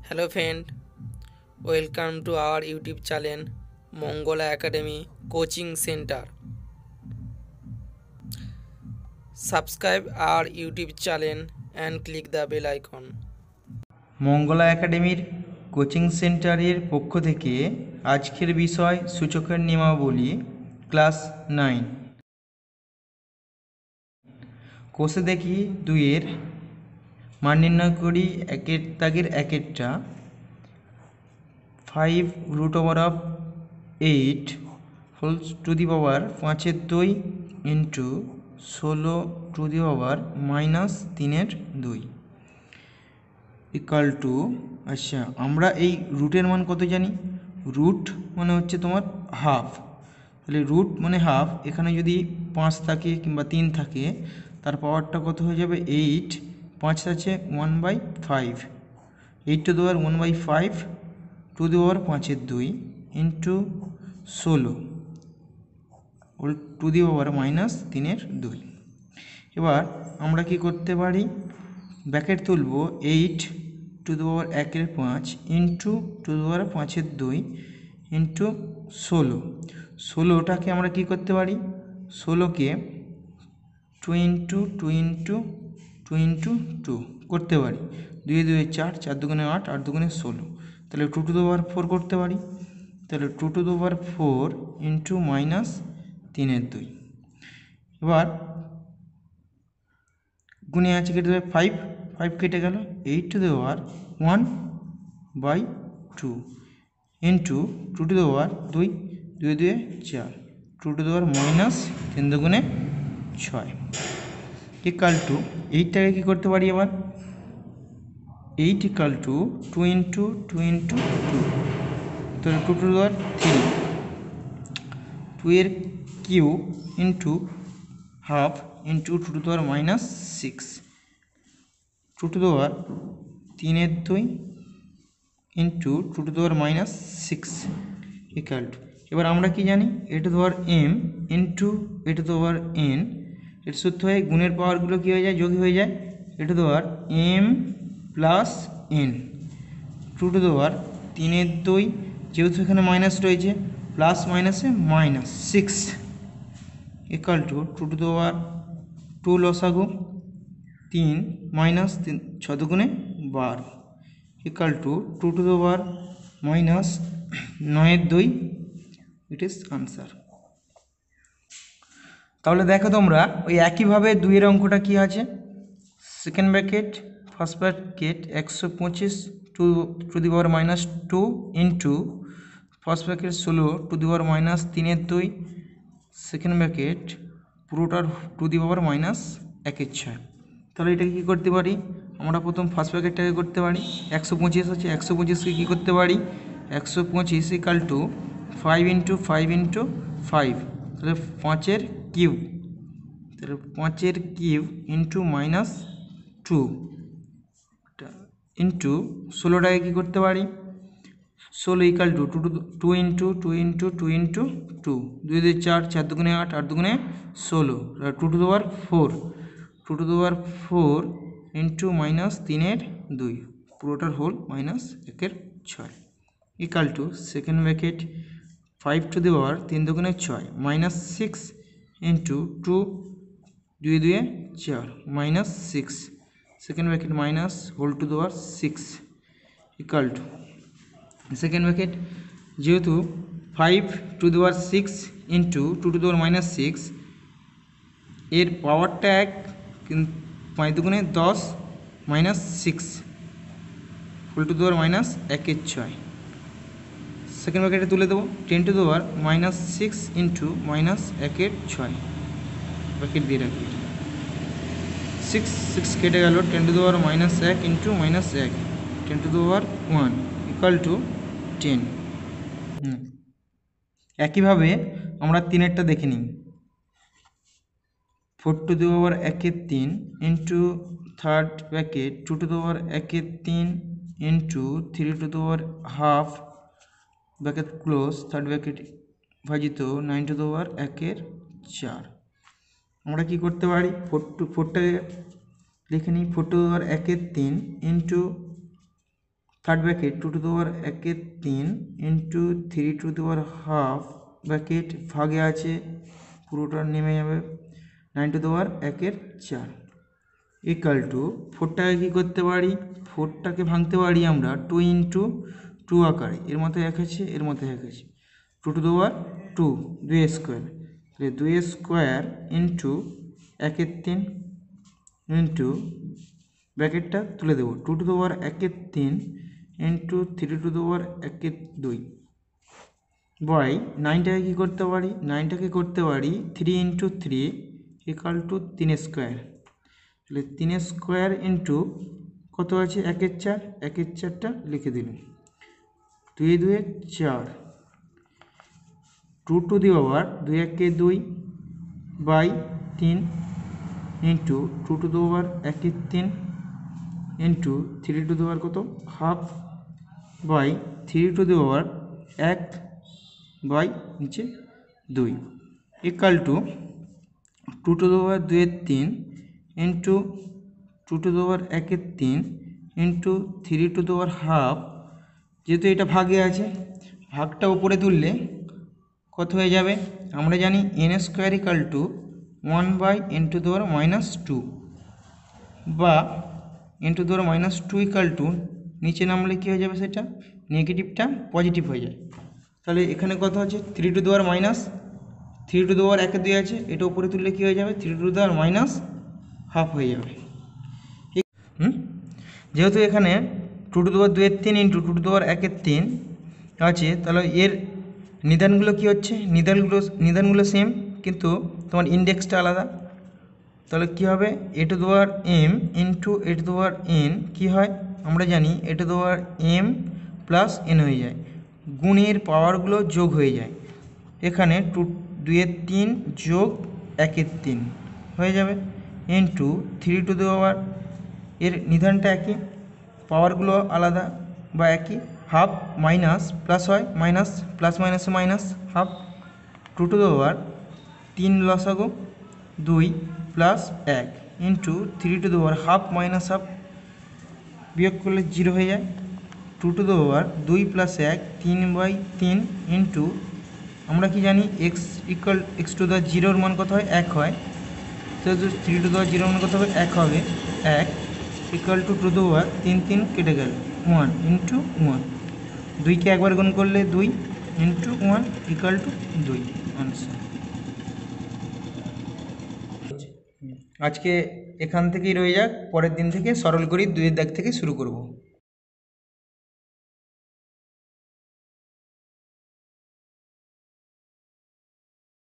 Hello friend, welcome to our YouTube channel Mongola Academy Coaching Center. Subscribe our YouTube channel and click the bell icon. Mangala একাডেমির coaching সেন্টারের পক্ষ থেকে আজকের বিষয় সূচকের নিয়মাবলী ক্লাস 9। কোষে দেখি 2-এর মান নির্ণয় করি। একের দাগের একেরটা 5√8 whole to the power 5/2 into 16 to the power -3/2 equal to. আচ্ছা, আমরা এই রুটের মান কত জানি? রুট মানে হচ্ছে তোমার হাফ, তাহলে রুট মানে হাফ। এখানে যদি 5 থাকে কিংবা 3 থাকে, তার পাওয়ারটা কত হয়ে যাবে? 8। 5 আছে 1/5, 8 to the power 1/5 to the power 5/2 into 16 to the power -3/2। এবার আমরা কি করতে পারি? ব্র্যাকেট তুলব 8 to the power 1/5 into to the power 5/2 into 16। 16টাকে আমরা কি করতে পারি? 16কে 2 ইন্টু 2 ইন্টু 2 ইন্টু 2 করতে পারি। 2 2 4, 4 2 8, 8 2 16, তাহলে 2 টু দি পাওয়ার 4 করতে পারি। তাহলে 2 টু দি পাওয়ার 4 ইন্টু -3/2। এবার গুণে আছে, কেটে দেবে 5, 5 কেটে গেল। 8 to the power 1/2 into 2 to the power 2, 2 2 4, 2 to the power -3 2 6 equal to. 8টাকে কী করতে পারি? এবার 8 ইকাল টু 2 ইন্টু 2 ইন্টু 2, তাহলে 2 টু দি পাওয়ার 3, 2 এর cube into half into 2 to the power -6, 2 to the power 3/2 into 2 to the power -6 equal two. এবার আমরা কি জানি? a to the power m into a to the power n। এর সূত্র হয় গুণের পাওয়ারগুলো কী হয়ে যায়? যোগ হয়ে যায়। a to the power m plus n, 2 to the power 3/2, যেহেতু এখানে মাইনাস রয়েছে, প্লাস মাইনাসে -6 equal to 2 to the power 2 লসাগু 3 -3, 6 2 12 equal to 2 to the power -9/2। It is answer. তাহলে দেখো তোমরা ওই একইভাবে 2-এর অঙ্কটা কি আছে? Second bracket first bracket 125 to the power -2 into first bracket 16 to the power -3/2 second bracket পুরোটার টু দি পাওয়ার -1/6। তাহলে এটাকে কী করতে পারি? আমরা প্রথম ফার্স্ট ব্র্যাকেটটাকে করতে পারি। 125 আছে, 125কে কী করতে পারি? 125 ইকাল টু 5 ইন্টু 5 ইন্টু 5, তাহলে 5-এর কিউব, তাহলে 5-এর কিউব ইন্টু -2 ইন্টু 16টাকে কী করতে পারি? 16 equal to 2 into 2 into 2 into 2, 2 2 4, 4 2 8, 8 2 16, 2 to the power 4, 2 to the power 4 into -3/2 পুরোটার whole -1/6 equal to second bracket 5 to the power 3 2 6 -6 into 2 2 2 4 -6 second bracket minus whole to the power 6 equal to second bracket, যেহেতু 5 to the power 6 into 2 to the power -6, এর পাওয়ারটা 1, 5 2 10 -6 whole to the power -1/6। Second ব্র্যাকেটে তুলে দেবো 10 two the power -6 into -1/6 bracket দিয়ে রাখি। 6 6 কেটে গেল, 10 two the power -1 into -1, 10 two the power 1 equal to 10। একইভাবে আমরা 3-এরটা দেখে নিই। 4 to the power 1/3 into third bracket 2 to the power 1/3 into 3 to the power half bracket close third bracket ভাজিত 9 to the power 1/4। আমরা কি করতে পারি? 4টাকে লিখে নিই। 4 to the power 1/3 into third bracket 2 to the power 1/3 into 3 to the power half bracket ভাগে আছে পুরোটা নেমে যাবে 9 to the power 1/4 equal to 4টাকে কী করতে পারি, 4টাকে ভাঙতে পারি আমরা 2 ইন্টু 2 আকারে। এর মধ্যে 1 আছে, এর মধ্যে 1 আছে। 2 টু দি পাওয়ার 2 2 স্কোয়ার, তাহলে 2 স্কোয়ার ইন্টু 1/3 ইন্টু ব্র্যাকেটটা তুলে দেবো 2 to the power 1/3 into 3 to the power 1/2 by 9টাকে কী করতে পারি, 9টাকে করতে পারি 3 ইন্টু 3 ইকুয়াল টু 3 স্কোয়ার, তাহলে 3 স্কোয়ার ইন্টু কত আছে 1/4, 1/4টা লিখে দিলাম 2 2 4 2 to the power 2 1 2 by 3 into 2 to the power 1/3 into 3 to the power কত half by 3 to the power 1 by নিচে 2 equal to 2 to the power 2/3 into 2 to the power 1/3 into 3 to the power half. যেহেতু এটা ভাগে আছে, ভাগটা উপরে তুললে কত হয়ে যাবে, আমরা জানি n square equal to 1 by n to the power -2 বা n to the power -2 equal to নিচে নামলে কী হয়ে যাবে, সেটা নেগেটিভটা পজিটিভ হয়ে যায়। তাহলে এখানে কত আছে 3 to the power -3 to the power 1/2 আছে, এটা উপরে তুললে কী হয়ে যাবে 3 টু দি পাওয়ার -1/2 হয়ে যাবে। যেহেতু এখানে 2 to the power 2/3 into 2 to the power 1/3 আছে, তাহলে এর নিদানগুলো কী হচ্ছে, নিদানগুলো সেম কিন্তু তোমার ইন্ডেক্সটা আলাদা। তাহলে কী হবে a to the power m into a to the power n কী হয়, আমরা জানি a to the power m plus n হয়ে যায়, গুণের পাওয়ারগুলো যোগ হয়ে যায়। এখানে 2/3 যোগ 1/3 হয়ে যাবে ইন্টু 3 টু দি পাওয়ার, এর নিধানটা একই, পাওয়ারগুলো আলাদা বা একই, হাফ মাইনাস প্লাস হয় মাইনাস, প্লাস মাইনাসে minus half, 2 to the power 3 লসাগু 2 plus 1 into 3 to the power half minus half, বিয়োগ করলে 0 হয়ে যায়। 2 to the power 2 plus 1 3/3 into আমরা কি জানি x টু দি 0 মান কত হয় 1 হয়, তো 3 টু দি পাওয়ার 0 মান কত হবে 1 হবে, 1 equal to 2 to the power 3 3 কেটে গেল 1 ইন্টু 1, 2কে একবার গুণ করলে 2 ইন্টু 1 ইকুয়াল টু 2 আনসার। আজকে এখান থেকেই রয়ে যাক, পরের দিন থেকে সরল করি 2 এর দাগ থেকে শুরু করব।